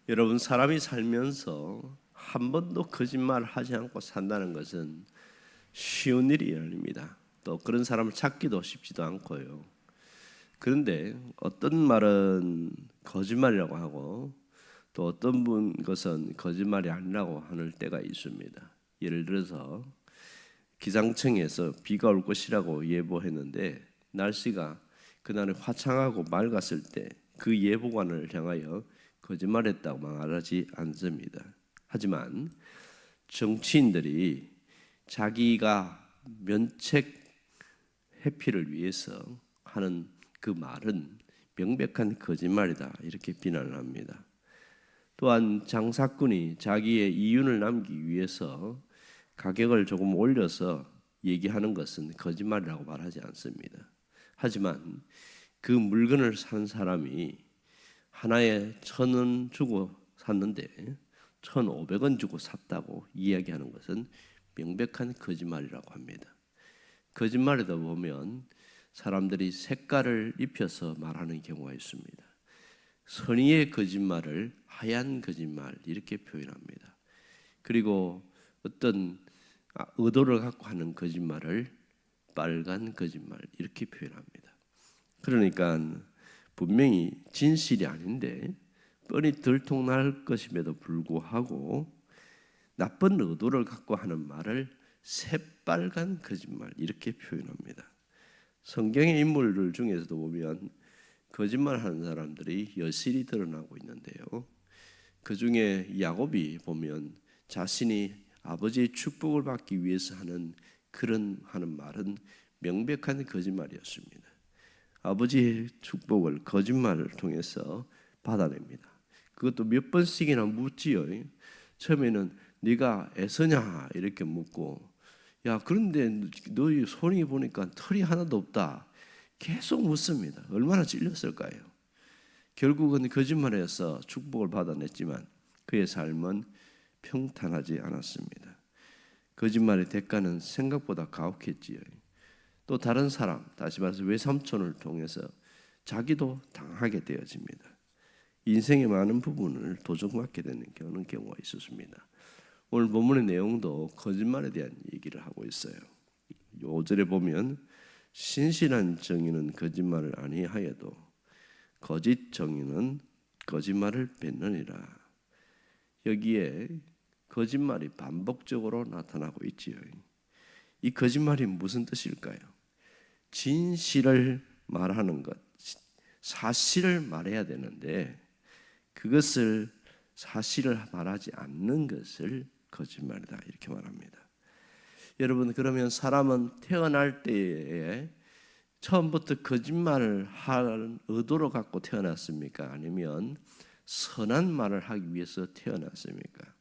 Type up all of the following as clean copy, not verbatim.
여러분, 사람이 살면서 한 번도 거짓말을 하지 않고 산다는 것은 쉬운 일이 아닙니다. 또 그런 사람을 찾기도 쉽지도 않고요. 그런데 어떤 말은 거짓말이라고 하고 또 어떤 것은 거짓말이 아니라고 하는 때가 있습니다. 예를 들어서 기상청에서 비가 올 것이라고 예보했는데 날씨가 그날은 화창하고 맑았을 때 그 예보관을 향하여 거짓말했다고 말하지 않습니다. 하지만 정치인들이 자기가 면책 회피를 위해서 하는 그 말은 명백한 거짓말이다, 이렇게 비난을 합니다. 또한 장사꾼이 자기의 이윤을 남기기 위해서 가격을 조금 올려서 얘기하는 것은 거짓말이라고 말하지 않습니다. 하지만 그 물건을 산 사람이 하나에 1,000원 주고 샀는데 1,500원 주고 샀다고 이야기하는 것은 명백한 거짓말이라고 합니다. 거짓말에다 보면 사람들이 색깔을 입혀서 말하는 경우가 있습니다. 선의의 거짓말을 하얀 거짓말, 이렇게 표현합니다. 그리고 어떤 의도를 갖고 하는 거짓말을 빨간 거짓말, 이렇게 표현합니다. 그러니까 분명히 진실이 아닌데 뻔히 들통날 것임에도 불구하고 나쁜 의도를 갖고 하는 말을 새빨간 거짓말, 이렇게 표현합니다. 성경의 인물들 중에서도 보면 거짓말하는 사람들이 여실히 드러나고 있는데요. 그 중에 야곱이 보면 자신이 아버지의 축복을 받기 위해서 하는 말은 명백한 거짓말이었습니다. 아버지의 축복을 거짓말을 통해서 받아냅니다. 그것도 몇 번씩이나 묻지요. 처음에는 네가 애서냐 이렇게 묻고, 야 그런데 너희 손이 보니까 털이 하나도 없다, 계속 묻습니다. 얼마나 찔렸을까요? 결국은 거짓말해서 축복을 받아냈지만 그의 삶은 평탄하지 않았습니다. 거짓말의 대가는 생각보다 가혹했지요. 또 다른 사람, 다시 말해서 외삼촌을 통해서 자기도 당하게 되어집니다. 인생의 많은 부분을 도전받게 되는 그런 경우가 있었습니다. 오늘 본문의 내용도 거짓말에 대한 얘기를 하고 있어요. 5절에 보면 신실한 정의는 거짓말을 아니하여도 거짓 정의는 거짓말을 뱉느니라. 여기에 거짓말이 반복적으로 나타나고 있지요. 이 거짓말이 무슨 뜻일까요? 진실을 말하는 것, 사실을 말해야 되는데 그것을 사실을 말하지 않는 것을 거짓말이다, 이렇게 말합니다. 여러분, 그러면 사람은 태어날 때에 처음부터 거짓말을 할 의도로 갖고 태어났습니까? 아니면 선한 말을 하기 위해서 태어났습니까?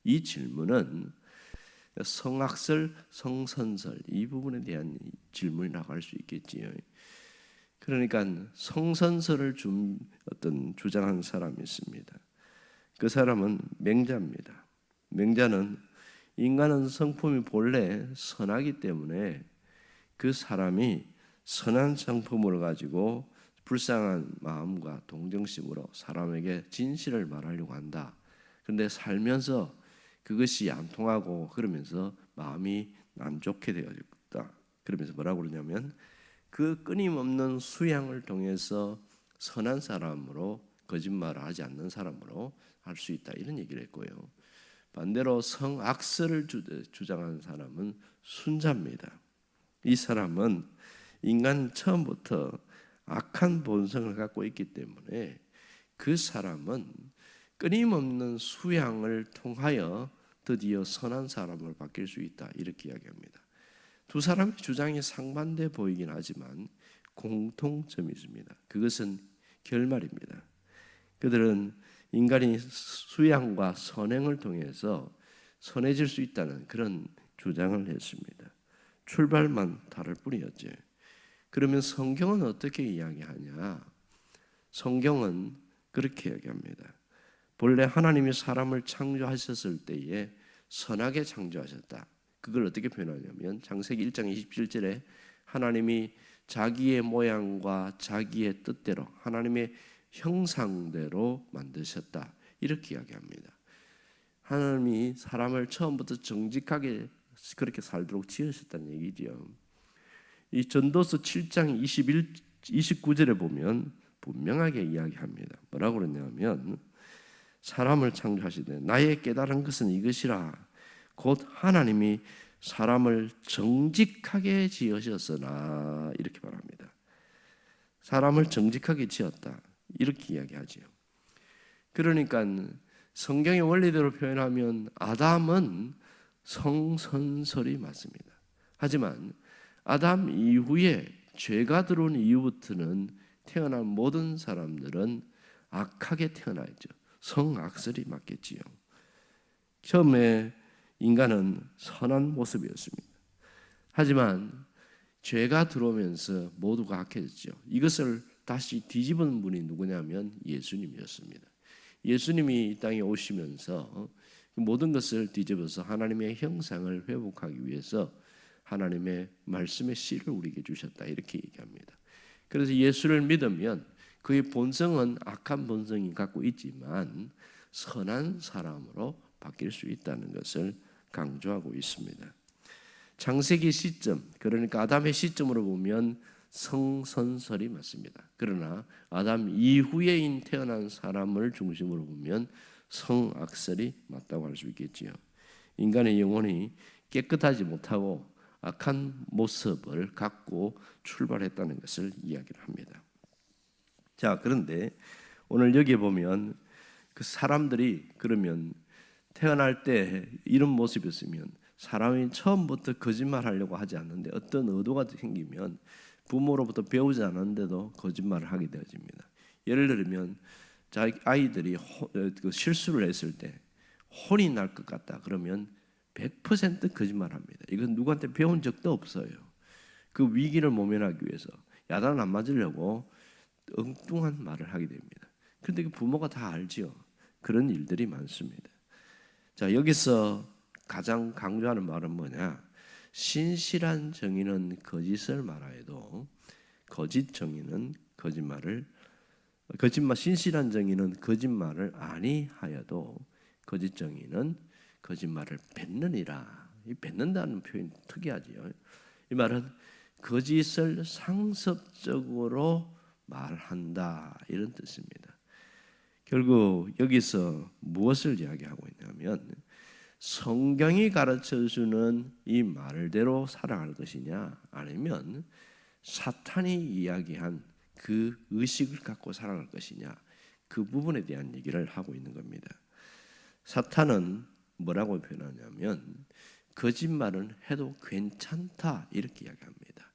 이 질문은 성악설, 성선설 이 부분에 대한 질문이라고 할 수 있겠지요. 그러니까 성선설을 주장한 사람이 있습니다. 그 사람은 맹자입니다. 맹자는 인간은 성품이 본래 선하기 때문에 그 사람이 선한 성품을 가지고 불쌍한 마음과 동정심으로 사람에게 진실을 말하려고 한다. 그런데 살면서 그것이 안 통하고 그러면서 마음이 안 좋게 되어졌다. 그러면서 뭐라고 그러냐면 그 끊임없는 수양을 통해서 선한 사람으로, 거짓말을 하지 않는 사람으로 할 수 있다, 이런 얘기를 했고요. 반대로 성악설을 주장하는 사람은 순자입니다. 이 사람은 인간 처음부터 악한 본성을 갖고 있기 때문에 그 사람은 끊임없는 수양을 통하여 드디어 선한 사람을 바뀔 수 있다, 이렇게 이야기합니다. 두 사람의 주장이 상반돼 보이긴 하지만 공통점이 있습니다. 그것은 결말입니다. 그들은 인간이 수양과 선행을 통해서 선해질 수 있다는 그런 주장을 했습니다. 출발만 다를 뿐이었죠. 그러면 성경은 어떻게 이야기하냐? 성경은 그렇게 이야기합니다. 본래 하나님이 사람을 창조하셨을 때에 선하게 창조하셨다. 그걸 어떻게 표현하냐면 창세기 1장 27절에 하나님이 자기의 모양과 자기의 뜻대로 하나님의 형상대로 만드셨다, 이렇게 이야기합니다. 하나님이 사람을 처음부터 정직하게 그렇게 살도록 지으셨다는 얘기죠. 이 전도서 7장 29절에 보면 분명하게 이야기합니다. 뭐라고 그러냐면 사람을 창조하시되 나의 깨달은 것은 이것이라 곧 하나님이 사람을 정직하게 지으셨으나 이렇게 말합니다. 사람을 정직하게 지었다 이렇게 이야기하지요. 그러니까 성경의 원리대로 표현하면 아담은 성선설이 맞습니다. 하지만 아담 이후에 죄가 들어온 이후부터는 태어난 모든 사람들은 악하게 태어나죠. 성악설이 맞겠지요. 처음에 인간은 선한 모습이었습니다. 하지만 죄가 들어오면서 모두가 악해졌죠. 이것을 다시 뒤집은 분이 누구냐면 예수님이었습니다. 예수님이 이 땅에 오시면서 모든 것을 뒤집어서 하나님의 형상을 회복하기 위해서 하나님의 말씀의 씨를 우리에게 주셨다 이렇게 얘기합니다. 그래서 예수를 믿으면 그의 본성은 악한 본성이 갖고 있지만 선한 사람으로 바뀔 수 있다는 것을 강조하고 있습니다. 창세기 시점, 그러니까 아담의 시점으로 보면 성선설이 맞습니다. 그러나 아담 이후에 태어난 사람을 중심으로 보면 성악설이 맞다고 할 수 있겠지요. 인간의 영혼이 깨끗하지 못하고 악한 모습을 갖고 출발했다는 것을 이야기를 합니다. 자, 그런데 오늘 여기에 보면 그 사람들이 그러면 태어날 때 이런 모습이었으면 사람이 처음부터 거짓말하려고 하지 않는데 어떤 의도가 생기면 부모로부터 배우지 않았는데도 거짓말을 하게 되어집니다. 예를 들면 아이들이 실수를 했을 때 혼이 날 것 같다 그러면 100% 거짓말합니다. 이건 누구한테 배운 적도 없어요. 그 위기를 모면하기 위해서 야단 안 맞으려고 엉뚱한 말을 하게 됩니다. 그런데 부모가 다 알지요. 그런 일들이 많습니다. 자, 여기서 가장 강조하는 말은 뭐냐? 신실한 정의는 거짓을 말하여도 거짓 정의는 신실한 정의는 거짓말을 아니하여도 거짓 정의는 거짓말을 뱉느니라. 이 뱉는다는 표현이 특이하지요. 이 말은 거짓을 상습적으로 말한다 이런 뜻입니다. 결국 여기서 무엇을 이야기하고 있냐면 성경이 가르쳐주는 이 말대로 살아갈 것이냐 아니면 사탄이 이야기한 그 의식을 갖고 살아갈 것이냐 그 부분에 대한 얘기를 하고 있는 겁니다. 사탄은 뭐라고 표현하냐면 거짓말은 해도 괜찮다 이렇게 이야기합니다.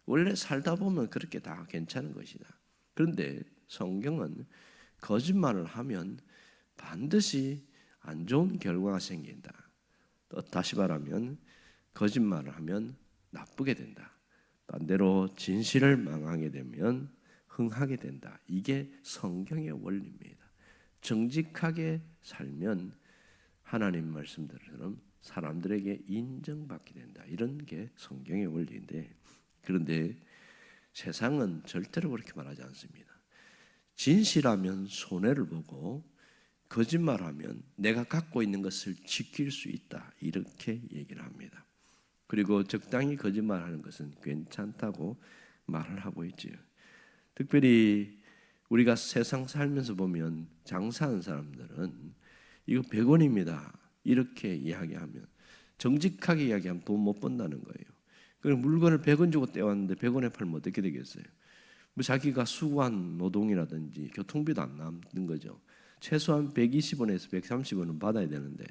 원래 살다 보면 그렇게 다 괜찮은 것이다. 그런데 성경은 거짓말을 하면 반드시 안 좋은 결과가 생긴다. 또 다시 말하면 거짓말을 하면 나쁘게 된다. 반대로 진실을 망하게 되면 흥하게 된다. 이게 성경의 원리입니다. 정직하게 살면 하나님 말씀대로는 사람들에게 인정받게 된다. 이런 게 성경의 원리인데 그런데 세상은 절대로 그렇게 말하지 않습니다. 진실하면 손해를 보고 거짓말하면 내가 갖고 있는 것을 지킬 수 있다 이렇게 얘기를 합니다. 그리고 적당히 거짓말하는 것은 괜찮다고 말을 하고 있지요. 특별히 우리가 세상 살면서 보면 장사하는 사람들은 이거 100원입니다 이렇게 이야기하면 정직하게 이야기하면 돈 못 번다는 거예요. 그럼 물건을 100원 주고 떼왔는데 100원에 팔면 어떻게 되겠어요? 뭐 자기가 수고한 노동이라든지 교통비도 안 남는 거죠. 최소한 120원에서 130원은 받아야 되는데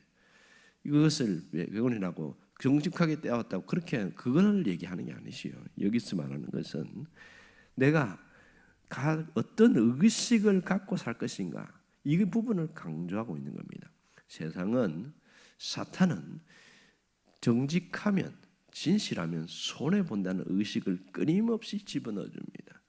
이것을 100원이라고 정직하게 떼어왔다고 그렇게 그걸 얘기하는 게 아니시요. 여기서 말하는 것은 내가 어떤 의식을 갖고 살 것인가 이 부분을 강조하고 있는 겁니다. 사탄은 정직하면 진실하면 손해본다는 의식을 끊임없이 집어넣어줍니다.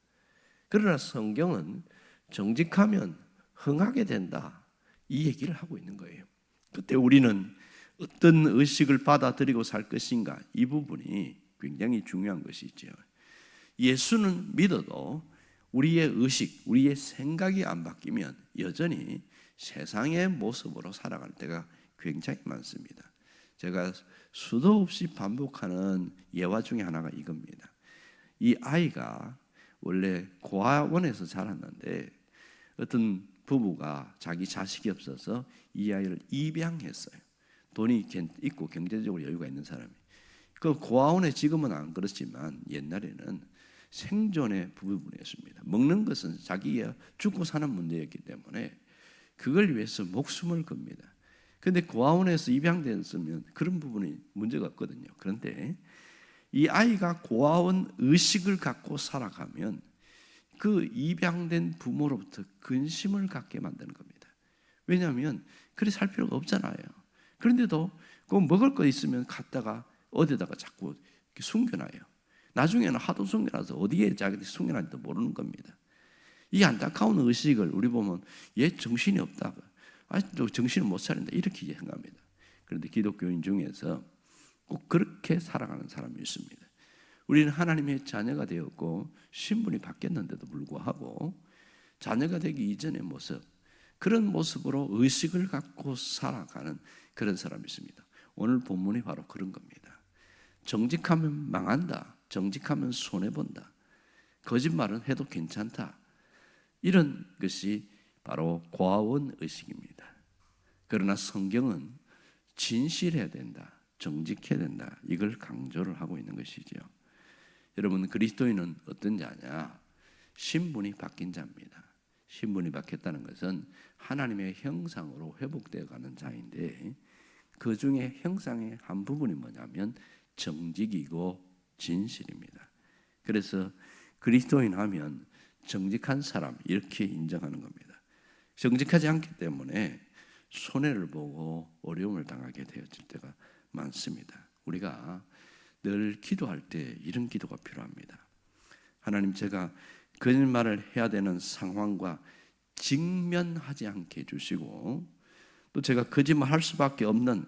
그러나 성경은 정직하면 흥하게 된다 이 얘기를 하고 있는 거예요. 그때 우리는 어떤 의식을 받아들이고 살 것인가 이 부분이 굉장히 중요한 것이죠. 예수는 믿어도 우리의 의식, 우리의 생각이 안 바뀌면 여전히 세상의 모습으로 살아갈 때가 굉장히 많습니다. 제가 수도 없이 반복하는 예화 중에 하나가 이겁니다. 이 아이가 원래 고아원에서 자랐는데 어떤 부부가 자기 자식이 없어서 이 아이를 입양했어요. 돈이 있고 경제적으로 여유가 있는 사람이. 그 고아원에 지금은 안 그렇지만 옛날에는 생존의 부분이었습니다. 먹는 것은 자기가 죽고 사는 문제였기 때문에 그걸 위해서 목숨을 겁니다. 그런데 고아원에서 입양됐으면 그런 부분이 문제가 없거든요. 그런데 이 아이가 고아원 의식을 갖고 살아가면 그 입양된 부모로부터 근심을 갖게 만드는 겁니다. 왜냐하면 그리 살 필요가 없잖아요. 그런데도 그 먹을 거 있으면 갖다가 어디다가 자꾸 숨겨놔요. 나중에는 하도 숨겨놔서 어디에 자기들이 숨겨놨는지도 모르는 겁니다. 이 안타까운 의식을 우리 보면 얘 정신이 없다, 아직도 정신을 못 차린다 이렇게 생각합니다. 그런데 기독교인 중에서 꼭 그렇게 살아가는 사람이 있습니다. 우리는 하나님의 자녀가 되었고 신분이 바뀌었는데도 불구하고 자녀가 되기 이전의 모습, 그런 모습으로 의식을 갖고 살아가는 그런 사람이 있습니다. 오늘 본문이 바로 그런 겁니다. 정직하면 망한다, 정직하면 손해본다, 거짓말은 해도 괜찮다, 이런 것이 바로 고아원 의식입니다. 그러나 성경은 진실해야 된다, 정직해야 된다, 이걸 강조를 하고 있는 것이죠. 여러분, 그리스도인은 어떤 자냐? 신분이 바뀐 자입니다. 신분이 바뀌었다는 것은 하나님의 형상으로 회복되어 가는 자인데, 그 중에 형상의 한 부분이 뭐냐면 정직이고 진실입니다. 그래서 그리스도인 하면 정직한 사람 이렇게 인정하는 겁니다. 정직하지 않기 때문에 손해를 보고 어려움을 당하게 되어질 때가 많습니다. 우리가 늘 기도할 때 이런 기도가 필요합니다. 하나님, 제가 거짓말을 해야 되는 상황과 직면하지 않게 해주시고, 또 제가 거짓말할 수밖에 없는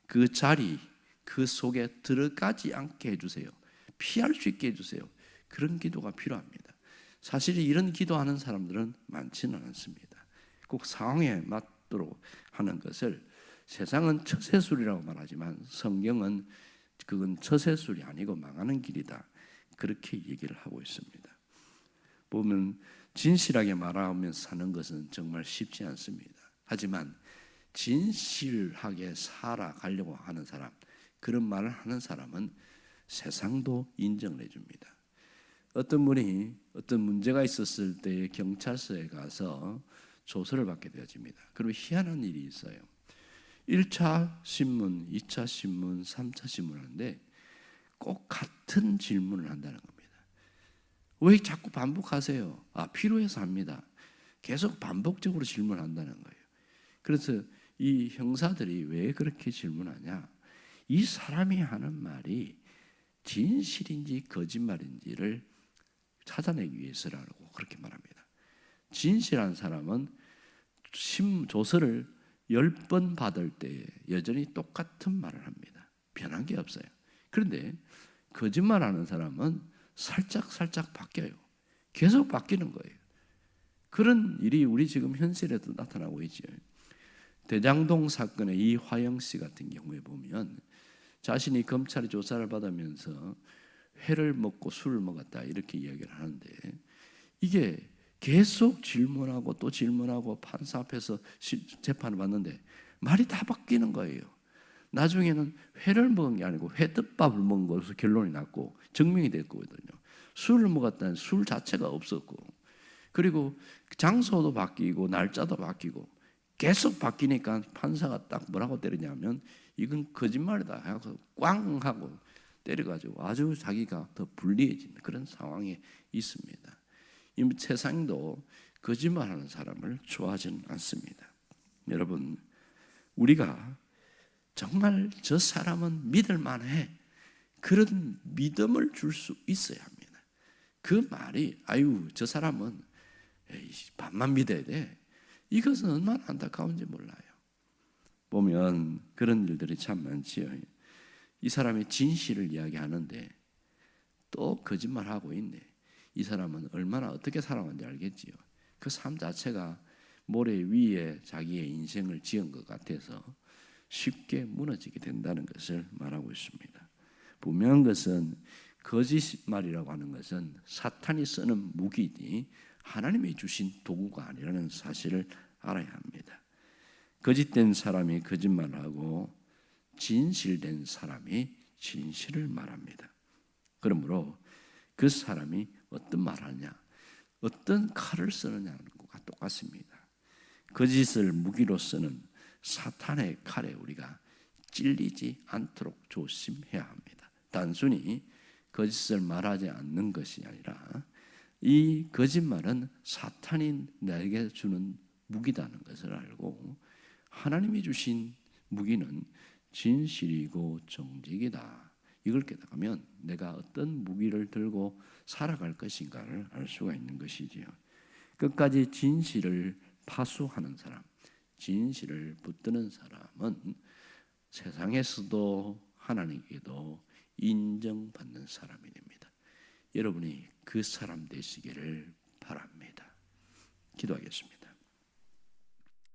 그 자리, 그 속에 들어가지 않게 해주세요. 피할 수 있게 해주세요. 그런 기도가 필요합니다. 사실 이런 기도하는 사람들은 많지는 않습니다. 꼭 상황에 맞도록 하는 것을 세상은 처세술이라고 말하지만 성경은 그건 처세술이 아니고 망하는 길이다, 그렇게 얘기를 하고 있습니다. 보면 진실하게 말하면서 사는 것은 정말 쉽지 않습니다. 하지만 진실하게 살아가려고 하는 사람, 그런 말을 하는 사람은 세상도 인정을 해줍니다. 어떤 분이 어떤 문제가 있었을 때 경찰서에 가서 조서를 받게 되어집니다. 그러면 희한한 일이 있어요. 1차 신문, 2차 신문, 3차 신문 하는데 꼭 같은 질문을 한다는 겁니다. 왜 자꾸 반복하세요? 필요해서 합니다. 계속 반복적으로 질문한다는 거예요. 그래서 이 형사들이 왜 그렇게 질문하냐? 이 사람이 하는 말이 진실인지 거짓말인지를 찾아내기 위해서라고 그렇게 말합니다. 진실한 사람은 조서를 10번 받을 때 여전히 똑같은 말을 합니다. 변한 게 없어요. 그런데 거짓말하는 사람은 살짝 바뀌어요. 계속 바뀌는 거예요. 그런 일이 우리 지금 현실에도 나타나고 있죠. 대장동 사건의 이화영 씨 같은 경우에 보면 자신이 검찰의 조사를 받으면서 회를 먹고 술을 먹었다 이렇게 이야기를 하는데, 이게 계속 질문하고 또 질문하고 판사 앞에서 재판을 받는데 말이 다 바뀌는 거예요. 나중에는 회를 먹은 게 아니고 회덮밥을 먹은 것으로 결론이 났고 증명이 됐거든요. 술을 먹었다는 술 자체가 없었고, 그리고 장소도 바뀌고 날짜도 바뀌고 계속 바뀌니까 판사가 딱 뭐라고 때리냐면 이건 거짓말이다 하고 꽝 하고 때려가지고 아주 자기가 더 불리해지는 그런 상황에 있습니다. 이 세상도 거짓말하는 사람을 좋아하지는 않습니다. 여러분, 우리가 정말 저 사람은 믿을 만해, 그런 믿음을 줄 수 있어야 합니다. 그 말이 저 사람은 반만 믿어야 돼, 이것은 얼마나 안타까운지 몰라요. 보면 그런 일들이 참 많지요. 이 사람이 진실을 이야기하는데 또 거짓말하고 있네. 이 사람은 얼마나 어떻게 살아왔는지 알겠지요. 그 삶 자체가 모래 위에 자기의 인생을 지은 것 같아서 쉽게 무너지게 된다는 것을 말하고 있습니다. 분명한 것은 거짓말이라고 하는 것은 사탄이 쓰는 무기니 하나님이 주신 도구가 아니라는 사실을 알아야 합니다. 거짓된 사람이 거짓말하고 진실된 사람이 진실을 말합니다. 그러므로 그 사람이 어떤 말하냐, 어떤 칼을 쓰느냐는 것과 똑같습니다. 거짓을 무기로 쓰는 사탄의 칼에 우리가 찔리지 않도록 조심해야 합니다. 단순히 거짓을 말하지 않는 것이 아니라 이 거짓말은 사탄이 나에게 주는 무기다는 것을 알고 하나님이 주신 무기는 진실이고 정직이다. 이걸 깨닫으면 내가 어떤 무기를 들고 살아갈 것인가를 알 수가 있는 것이지요. 끝까지 진실을 파수하는 사람, 진실을 붙드는 사람은 세상에서도 하나님께도 인정받는 사람이 됩니다. 여러분이 그 사람 되시기를 바랍니다. 기도하겠습니다.